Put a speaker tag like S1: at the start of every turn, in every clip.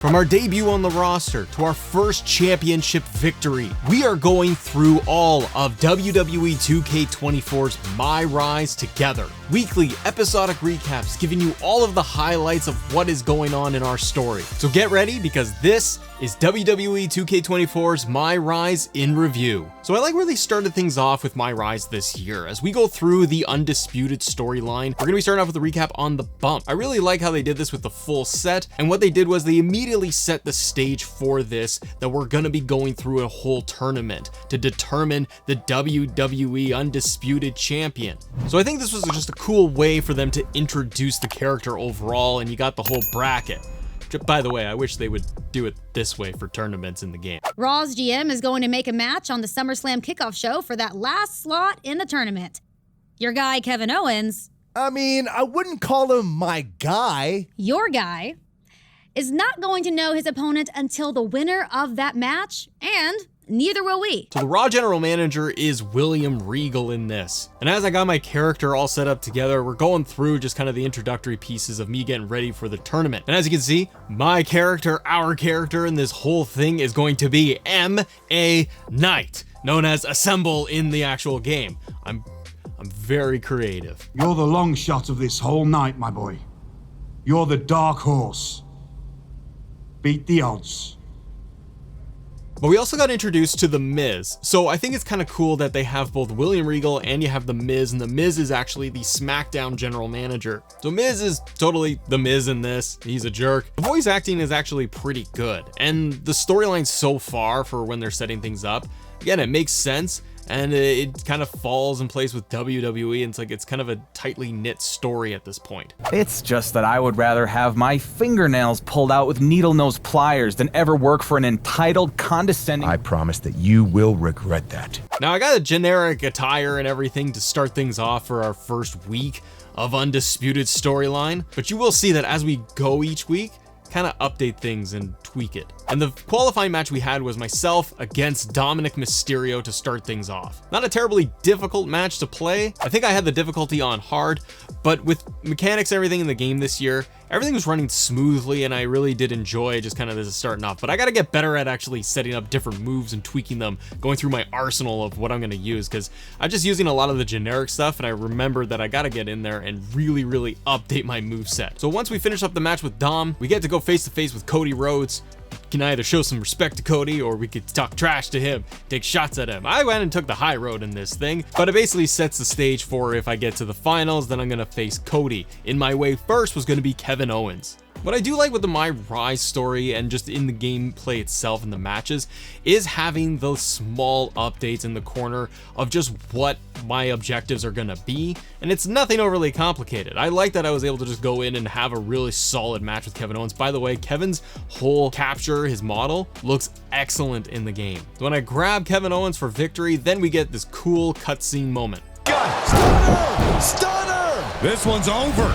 S1: From our debut on the roster to our first championship victory, we are going through all of WWE 2K24's My Rise together. Weekly episodic recaps giving you all of the highlights of what is going on in our story. So get ready, because this is WWE 2K24's My Rise in review. So I like where they started things off with My Rise this year. As we go through the Undisputed storyline, we're going to be starting off with a recap on the bump. I really like how they did this with the full set, and what they did was they immediately set the stage for this, that we're going to be going through a whole tournament to determine the WWE Undisputed Champion. So I think this was just a cool way for them to introduce the character overall, and you got the whole bracket. By the way, I wish they would do it this way for tournaments in the game.
S2: Raw's GM is going to make a match on the SummerSlam kickoff show for that last slot in the tournament. Your guy, Kevin Owens.
S3: I mean, I wouldn't call him my guy.
S2: Your guy is not going to know his opponent until the winner of that match, and neither will we.
S1: So the Raw general manager is William Regal in this. And as I got my character all set up together, we're going through just kind of the introductory pieces of me getting ready for the tournament. And as you can see, my character, our character in this whole thing is going to be M.A. Knight, known as Assemble in the actual game. I'm very creative.
S4: You're the long shot of this whole night, my boy. You're the dark horse. Beat the odds.
S1: But we also got introduced to The Miz. So I think it's kind of cool that they have both William Regal and you have The Miz, and The Miz is actually the SmackDown general manager. So Miz is totally The Miz in this. He's a jerk. The voice acting is actually pretty good. And the storyline so far for when they're setting things up, again, it makes sense. And it kind of falls in place with WWE, and it's kind of a tightly knit story at this point.
S5: It's just that I would rather have my fingernails pulled out with needle-nose pliers than ever work for an entitled, condescending...
S3: I promise that you will regret that.
S1: Now, I got a generic attire and everything to start things off for our first week of Undisputed storyline, but you will see that as we go each week, kind of update things and tweak it. And the qualifying match we had was myself against Dominic Mysterio to start things off. Not a terribly difficult match to play. I think I had the difficulty on hard, but with mechanics, everything in the game this year, everything was running smoothly, and I really did enjoy just kind of this starting off. But I gotta get better at actually setting up different moves and tweaking them, going through my arsenal of what I'm gonna use, because I'm just using a lot of the generic stuff, and I remembered that I gotta get in there and really update my move set. So once we finish up the match with Dom, we get to go face to face with Cody Rhodes. Can either show some respect to Cody, or we could talk trash to him, take shots at him. I went and took the high road in this thing, but it basically sets the stage for if I get to the finals, then I'm gonna face Cody. In my way first was gonna be Kevin Owens. What I do like with the My Rise story and just in the gameplay itself and the matches is having those small updates in the corner of just what my objectives are gonna be, and it's nothing overly complicated. I like that I was able to just go in and have a really solid match with Kevin Owens. By the way, Kevin's whole capture, his model, looks excellent in the game. When I grab Kevin Owens for victory, then we get this cool cutscene moment.
S3: Stunner! Stunner!
S6: This one's over.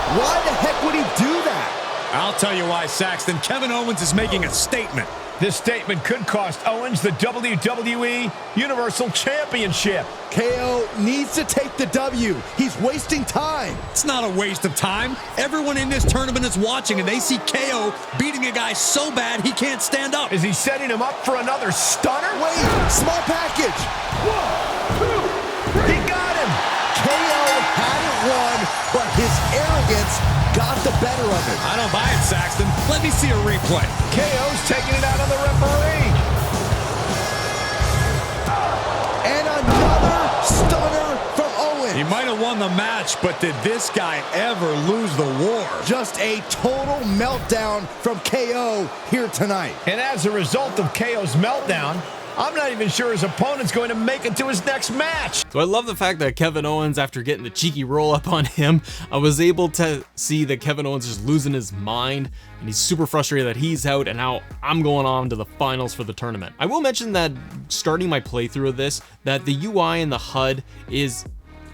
S3: Why the heck would he do that?
S6: I'll tell you why, Saxton. Kevin Owens is making a statement.
S7: This statement could cost Owens the WWE Universal Championship.
S3: KO needs to take the W. He's wasting time.
S6: It's not a waste of time. Everyone in this tournament is watching, and they see KO beating a guy so bad he can't stand up.
S7: Is he setting him up for another stunner?
S3: Wait, small package.
S7: 1, 2, 3. He got him.
S3: KO hadn't won, but his arrogance got the better of it.
S6: I don't buy it, Saxton. Let me see a replay.
S7: KO's taking it out on the referee.
S3: And another stunner from Owens.
S6: He might have won the match, but did this guy ever lose the war?
S3: Just a total meltdown from KO here tonight.
S7: And as a result of KO's meltdown, I'm not even sure his opponent's going to make it to his next match.
S1: So I love the fact that Kevin Owens, after getting the cheeky roll up on him, I was able to see that Kevin Owens is losing his mind, and he's super frustrated that he's out, and now I'm going on to the finals for the tournament. I will mention that starting my playthrough of this, that the UI and the HUD is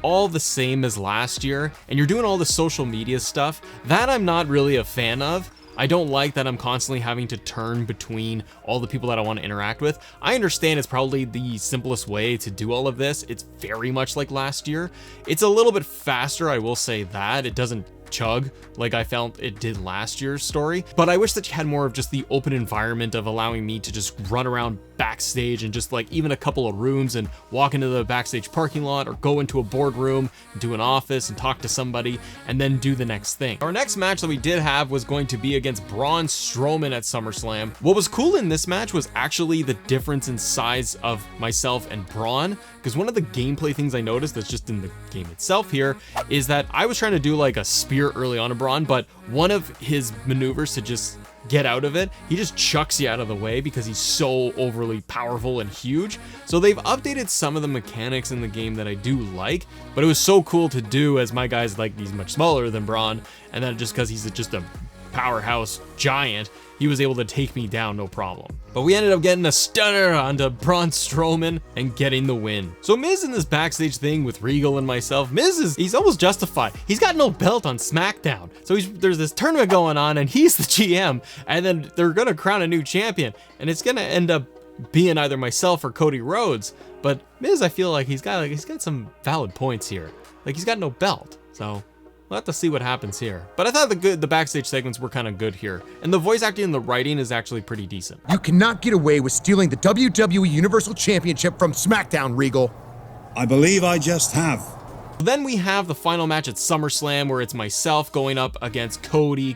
S1: all the same as last year, and you're doing all the social media stuff that I'm not really a fan of. I don't like that I'm constantly having to turn between all the people that I want to interact with. I understand it's probably the simplest way to do all of this. It's very much like last year. It's a little bit faster, I will say that. It doesn't chug like I felt it did last year's story, but I wish that you had more of just the open environment of allowing me to just run around backstage and just like even a couple of rooms and walk into the backstage parking lot or go into a boardroom, do an office and talk to somebody and then do the next thing. Our next match that we did have was going to be against Braun Strowman at SummerSlam. What was cool in this match was actually the difference in size of myself and Braun, because one of the gameplay things I noticed that's just in the game itself here is that I was trying to do like a spear early on to Braun, but one of his maneuvers to just get out of it, he just chucks you out of the way because he's so overly powerful and huge. So they've updated some of the mechanics in the game that I do like, but it was so cool to do as my guy's like, he's much smaller than Braun, and then just because he's just a powerhouse giant, he was able to take me down no problem. But we ended up getting a stunner onto Braun Strowman and getting the win. So Miz in this backstage thing with Regal and myself, he's almost justified. He's got no belt on SmackDown. So there's this tournament going on and he's the GM, and then they're gonna crown a new champion, and it's gonna end up being either myself or Cody Rhodes. But Miz, I feel like he's got some valid points here. Like he's got no belt. So we'll have to see what happens here. But I thought the backstage segments were kind of good here. And the voice acting and the writing is actually pretty decent.
S8: You cannot get away with stealing the WWE Universal Championship from SmackDown, Regal.
S9: I believe I just have.
S1: Then we have the final match at SummerSlam where it's myself going up against Cody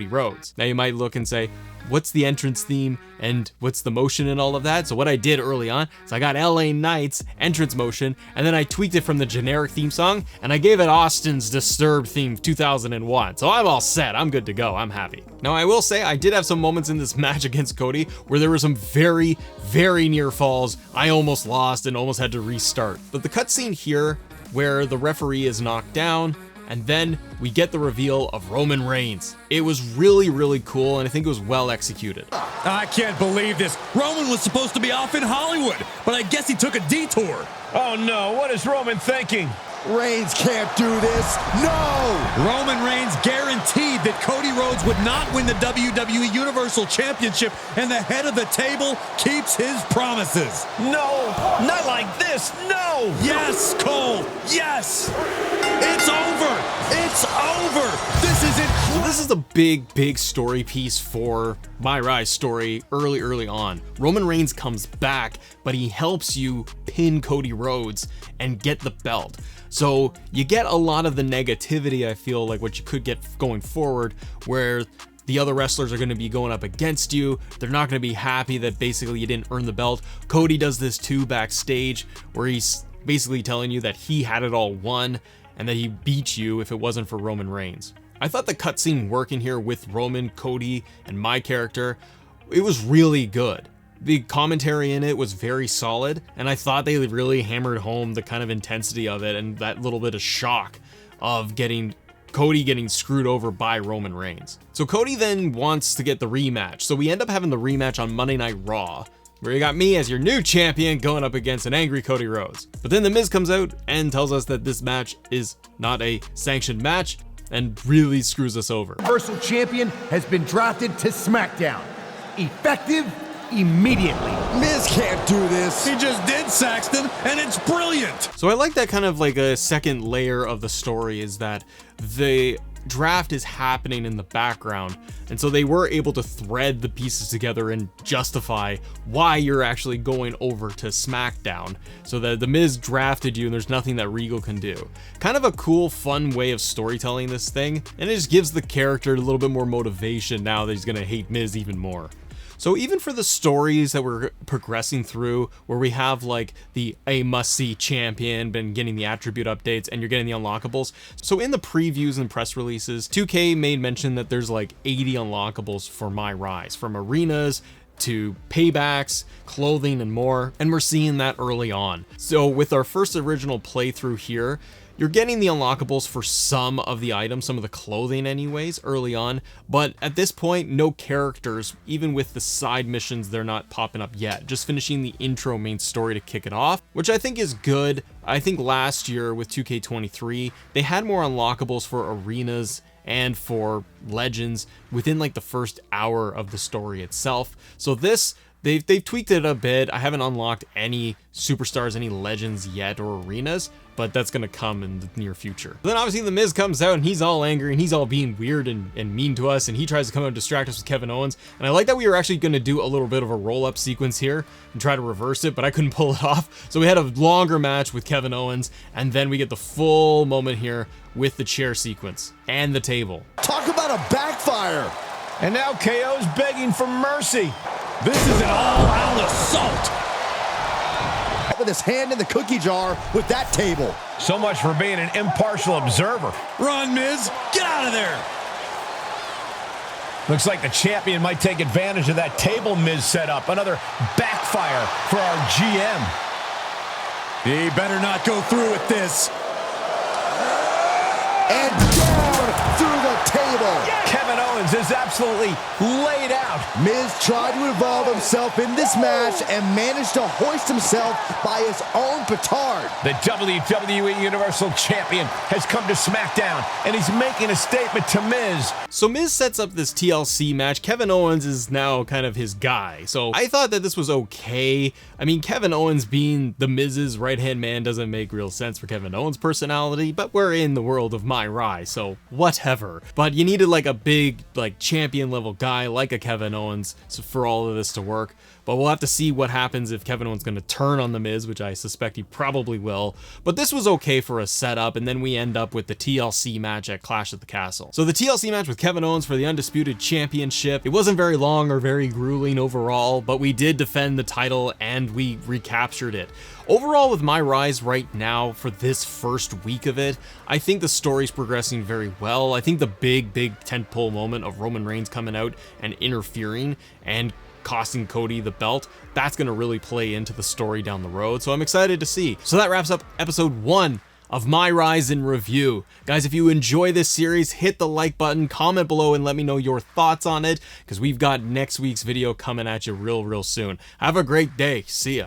S1: Rhodes. Now you might look and say, what's the entrance theme and what's the motion and all of that? So what I did early on is I got LA Knight's entrance motion and then I tweaked it from the generic theme song and I gave it Austin's Disturbed theme 2001. So I'm all set, I'm good to go, I'm happy. Now I will say I did have some moments in this match against Cody where there were some very, very near falls. I almost lost and almost had to restart. But the cutscene here where the referee is knocked down and then we get the reveal of Roman Reigns. It was really, really cool, and I think it was well executed.
S6: I can't believe this. Roman was supposed to be off in Hollywood, but I guess he took a detour.
S7: Oh no, what is Roman thinking?
S3: Reigns can't do this. No!
S6: Roman Reigns guaranteed that Cody Rhodes would not win the WWE Universal Championship, and the head of the table keeps his promises.
S7: No, not like this, no!
S6: Yes, Cole, yes! It's over! It's over! This is incredible!
S1: This is a big story piece for My Rise story early on. Roman Reigns comes back, but he helps you pin Cody Rhodes and get the belt. So you get a lot of the negativity, I feel like, what you could get going forward, where the other wrestlers are going to be going up against you. They're not going to be happy that basically you didn't earn the belt. Cody does this too backstage, where he's basically telling you that he had it all won and that he beat you if it wasn't for Roman Reigns. I thought the cutscene working here with Roman, Cody, and my character, it was really good. The commentary in it was very solid, and I thought they really hammered home the kind of intensity of it and that little bit of shock of Cody getting screwed over by Roman Reigns. So Cody then wants to get the rematch, so we end up having the rematch on Monday Night Raw, where you got me as your new champion going up against an angry Cody Rhodes. But then The Miz comes out and tells us that this match is not a sanctioned match and really screws us over.
S8: Universal Champion has been drafted to SmackDown. Effective immediately.
S3: Miz can't do this.
S6: He just did, Saxton, and it's brilliant.
S1: So I like that kind of like a second layer of the story is that the draft is happening in the background, and so they were able to thread the pieces together and justify why you're actually going over to SmackDown, so that the Miz drafted you and there's nothing that Regal can do. Kind of a cool, fun way of storytelling this thing, and it just gives the character a little bit more motivation now that he's gonna hate Miz even more. So even for the stories that we're progressing through, where we have like a must-see champion, been getting the attribute updates, and you're getting the unlockables. So in the previews and press releases, 2K made mention that there's like 80 unlockables for My Rise, from arenas to paybacks, clothing, and more, and we're seeing that early on. So with our first original playthrough here, you're getting the unlockables for some of the items, some of the clothing anyways, early on, but at this point, no characters, even with the side missions, they're not popping up yet, just finishing the intro main story to kick it off, which I think is good. I think last year with 2K23, they had more unlockables for arenas and for legends within like the first hour of the story itself. So this They've tweaked it a bit. I haven't unlocked any superstars, any legends yet or arenas, but that's gonna come in the near future. Then obviously The Miz comes out and he's all angry and he's all being weird and mean to us, and he tries to come out and distract us with Kevin Owens. And I like that we were actually gonna do a little bit of a roll-up sequence here and try to reverse it, but I couldn't pull it off. So we had a longer match with Kevin Owens, and then we get the full moment here with the chair sequence and the table.
S3: Talk about a backfire.
S7: And now KO's begging for mercy.
S6: This is an all-out assault.
S3: With his hand in the cookie jar with that table.
S7: So much for being an impartial observer.
S6: Run, Miz. Get out of there.
S7: Looks like the champion might take advantage of that table Miz set up. Another backfire for our GM.
S6: He better not go through with this.
S3: And down through the table.
S7: Kevin Owens is absolutely laid out.
S3: Miz tried to involve himself in this match and managed to hoist himself by his own petard.
S7: The WWE Universal Champion has come to SmackDown, and he's making a statement to Miz.
S1: So Miz sets up this TLC match. Kevin Owens is now kind of his guy. So I thought that this was okay. I mean, Kevin Owens being the Miz's right-hand man doesn't make real sense for Kevin Owens' personality, but we're in the world of My Rai, so whatever. But you needed like a big, like champion level guy like a Kevin Owens for all of this to work. But we'll have to see what happens if Kevin Owens going to turn on The Miz, which I suspect he probably will. But this was okay for a setup, and then we end up with the TLC match at Clash at the Castle. So the TLC match with Kevin Owens for the Undisputed Championship, it wasn't very long or very grueling overall, but we did defend the title and we recaptured it. Overall, with My Rise right now for this first week of it, I think the story's progressing very well. I think the big tentpole moment of Roman Reigns coming out and interfering and costing Cody the belt, that's going to really play into the story down the road. So I'm excited to see. So that wraps up episode 1 of My Rise in Review. Guys, if you enjoy this series, hit the like button, comment below, and let me know your thoughts on it, because we've got next week's video coming at you real soon. Have a great day. See ya.